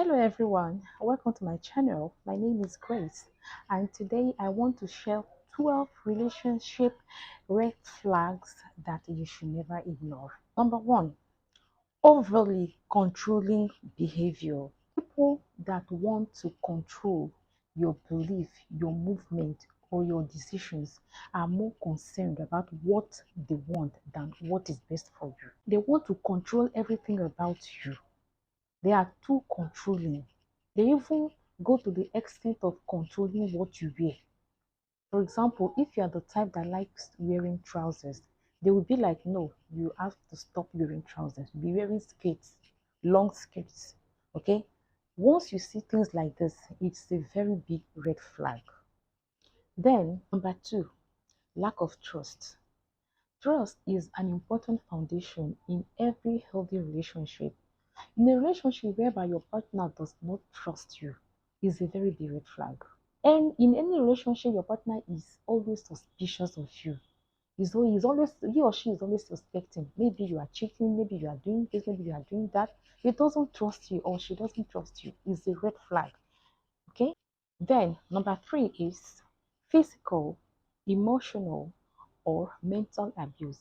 Hello everyone, welcome to my channel. My name is Grace and today I want to share 12 relationship red flags that you should never ignore. Number one, overly controlling behavior. People that want to control your belief, your movement, or your decisions are more concerned about what they want than what is best for you. They want to control everything about you. They are too controlling. They even go to the extent of controlling what you wear. For example, if you are the type that likes wearing trousers, they will be like, no, you have to stop wearing trousers. Be wearing skirts, long skirts. Okay? Once you see things like this, it's a very big red flag. Then, number two, lack of trust. Trust is an important foundation in every healthy relationship. In a relationship whereby your partner does not trust you is a very big red flag. And in any relationship, your partner is always suspicious of you. He or she is always suspecting. Maybe you are cheating, maybe you are doing this, maybe you are doing that. He doesn't trust you or she doesn't trust you is a red flag. Okay? Then number three is physical, emotional, or mental abuse.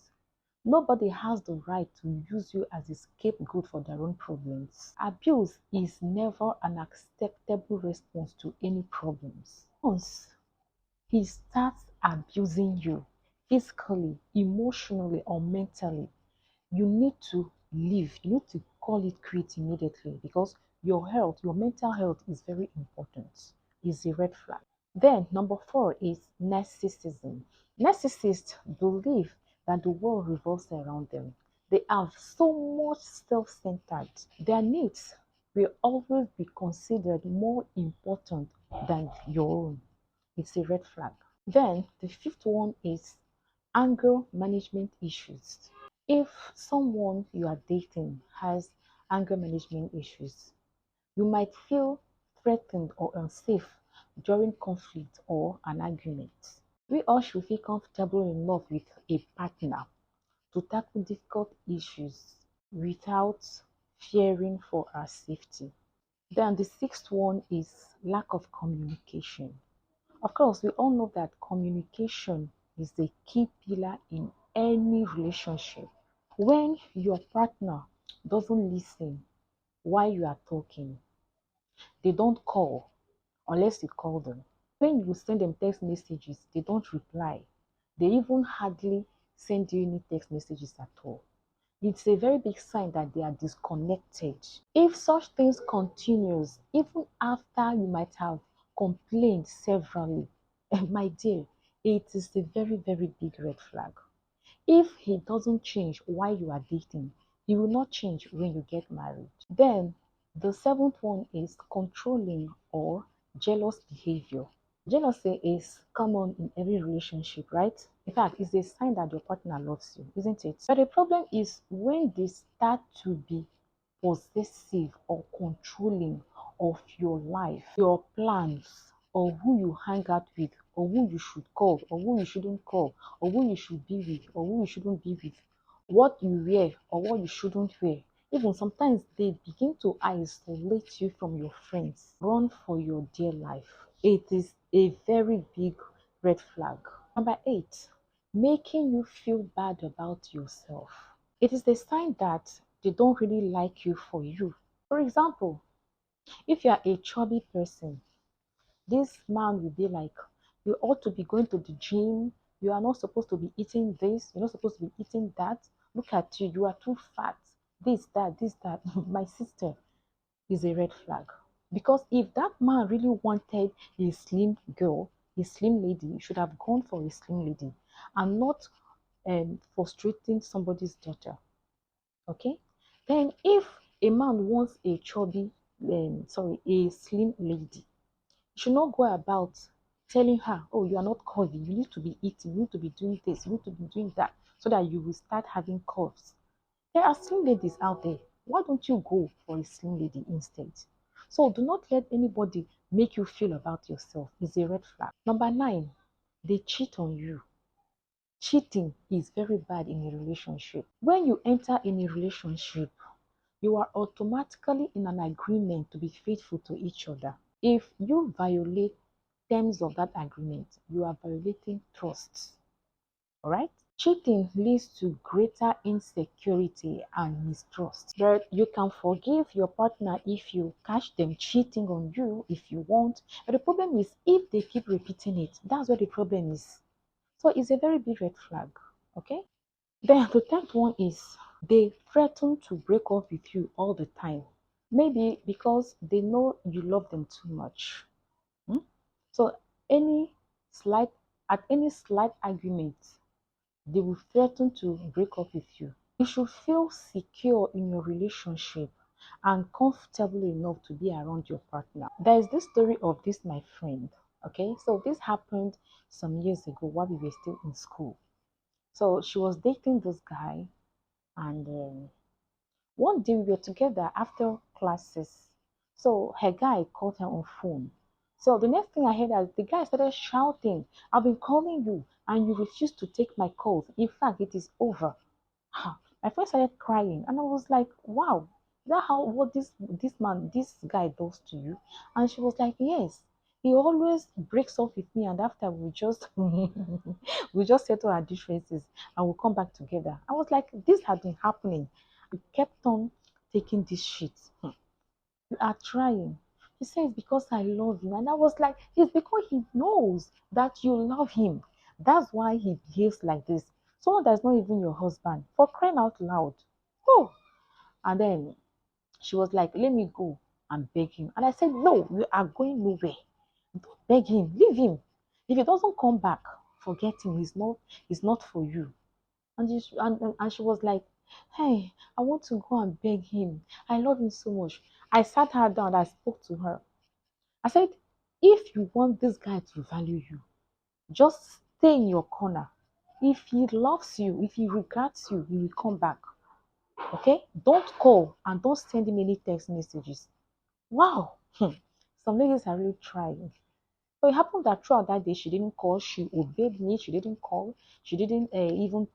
Nobody has the right to use you as a scapegoat for their own problems. Abuse is never an acceptable response to any problems. Once he starts abusing you physically, emotionally, or mentally, you need to leave. You need to call it quits immediately because your health, your mental health is very important. Is a red flag. Then number four is narcissism. Narcissists believe that the world revolves around them. They are so much self-centered. Their needs will always be considered more important than your own. It's a red flag. Then the fifth one is anger management issues. If someone you are dating has anger management issues, you might feel threatened or unsafe during conflict or an argument. We all should feel comfortable enough with a partner to tackle difficult issues without fearing for our safety. Then the sixth one is lack of communication. Of course, we all know that communication is the key pillar in any relationship. When your partner doesn't listen while you are talking, they don't call unless you call them. When you send them text messages, they don't reply. They even hardly send you any text messages at all. It's a very big sign that they are disconnected. If such things continues, even after you might have complained severally, my dear, it is a very, very big red flag. If he doesn't change while you are dating, he will not change when you get married. Then the seventh one is controlling or jealous behavior. Jealousy is common in every relationship, right? In fact, it's a sign that your partner loves you, isn't it? But the problem is when they start to be possessive or controlling of your life, your plans, or who you hang out with, or who you should call, or who you shouldn't call, or who you should be with, or who you shouldn't be with, what you wear, or what you shouldn't wear. Even sometimes they begin to isolate you from your friends. Run for your dear life. It is a very big red flag. Number eight, making you feel bad about yourself. It is the sign that they don't really like you for you. For example, if you are a chubby person, this man will be like, you ought to be going to the gym. You are not supposed to be eating this. You're not supposed to be eating that. Look at you. You are too fat. This, that, this, that. My sister is a red flag. Because if that man really wanted a slim girl, a slim lady, you should have gone for a slim lady and not frustrating somebody's daughter. Okay? Then if a man wants a chubby, a slim lady, you should not go about telling her, oh, you are not curvy, you need to be eating, you need to be doing this, you need to be doing that, so that you will start having curves. There are slim ladies out there. Why don't you go for a slim lady instead? So do not let anybody make you feel about yourself. It's a red flag. Number nine, they cheat on you. Cheating is very bad in a relationship. When you enter in a relationship, You are automatically in an agreement to be faithful to each other. If you violate terms of that agreement, you are violating trust. All right? Cheating leads to greater insecurity and mistrust. But you can forgive your partner if you catch them cheating on you if you want. But the problem is if they keep repeating it, that's where the problem is. So it's a very big red flag. Okay? Then the third one is they threaten to break up with you all the time. Maybe because they know you love them too much. Hmm? So any slight any slight argument, they will threaten to break up with you. You should feel secure in your relationship and comfortable enough to be around your partner. There is this story of this my friend. Okay, so this happened some years ago while we were still in school. So she was dating this guy, and one day we were together after classes. So her guy called her on phone. So the next thing I heard is the guy started shouting, "I've been calling you and you refuse to take my calls. In fact, it is over." Ha. My friend started crying and I was like, wow, is that how what this guy does to you? And she was like, yes. He always breaks off with me and after we just we just settle our differences and we'll come back together. I was like, this had been happening. We kept on taking this shit. You are trying. He says because I love you. And I was like, it's because he knows that you love him. That's why he behaves like this. Someone that's not even your husband, for crying out loud. Oh, and then she was like, let me go and beg him. And I said, no, you are going nowhere. Don't beg him, leave him. If he doesn't come back, forget him. He's not for you. And she was like, hey, I want to go and beg him. I love him so much. I sat her down and I spoke to her. I said, if you want this guy to value you, just stay in your corner. If he loves you, if he regards you, he will come back. Okay? Don't call and don't send him any text messages. Wow. Some ladies are really trying. So it happened that throughout that day, she didn't call. She obeyed me. She didn't call. She didn't even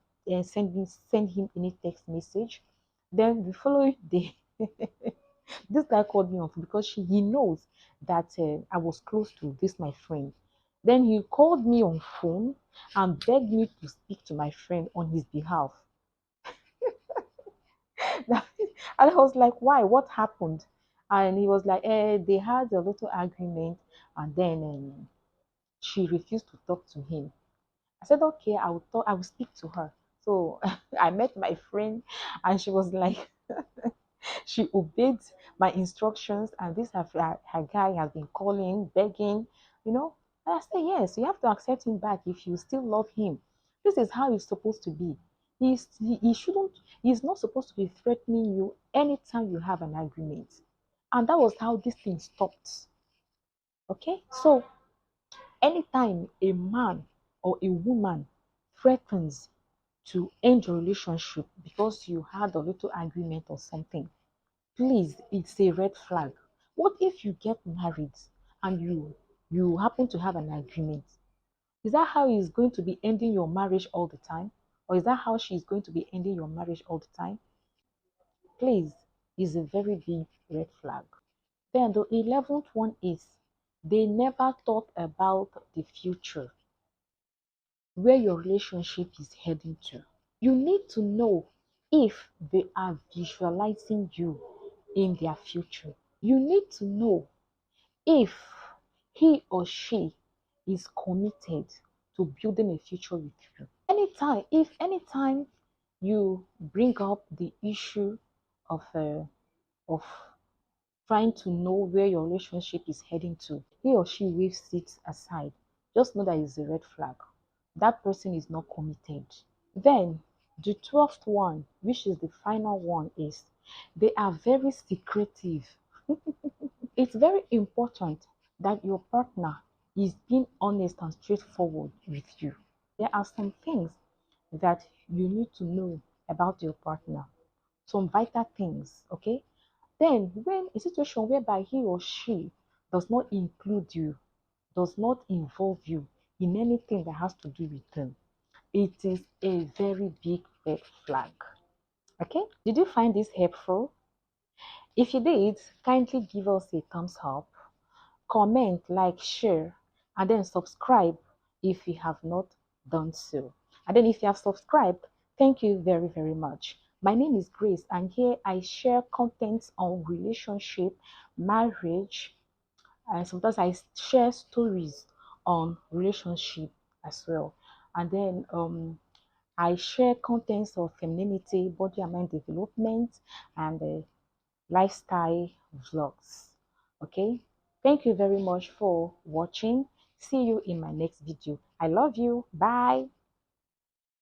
send him any text message. Then the following day, this guy called me off because he knows that I was close to this my friend. Then he called me on phone and begged me to speak to my friend on his behalf. And I was like, why? What happened? And he was like, they had a little argument, and then she refused to talk to him. I said, okay, I will talk. I will speak to her. So I met my friend, and she was like, she obeyed my instructions, and this her guy has been calling, begging, you know. And I said, yes, you have to accept him back if you still love him. This is how it's supposed to be. He shouldn't, he's not supposed to be threatening you anytime you have an agreement. And that was how this thing stopped. Okay? So anytime a man or a woman threatens to end your relationship because you had a little agreement or something, please, it's a red flag. What if you get married and you happen to have an agreement? Is that how he's going to be ending your marriage all the time? Or is that how she's going to be ending your marriage all the time? Please, is a very big red flag. Then the 11th one is they never thought about the future, where your relationship is heading to. You need to know if they are visualizing you in their future. You need to know if he or she is committed to building a future with you. Anytime you bring up the issue of trying to know where your relationship is heading to, he or she waves it aside. Just know that it's a red flag. That person is not committed. Then the 12th one, which is the final one, is they are very secretive. It's very important that your partner is being honest and straightforward with you. There are some things that you need to know about your partner, some vital things, okay? Then, when a situation whereby he or she does not include you, does not involve you in anything that has to do with them, it is a very big red flag. Okay? Did you find this helpful? If you did, kindly give us a thumbs up, comment, like, share, and then subscribe if you have not done so. And then if you have subscribed, thank you very, very much. My name is Grace, and here I share contents on relationship, marriage, and sometimes I share stories on relationship as well. And then I share contents of femininity, body and mind development, and lifestyle vlogs. Okay, thank you very much for watching. See you in my next video. I love you. Bye.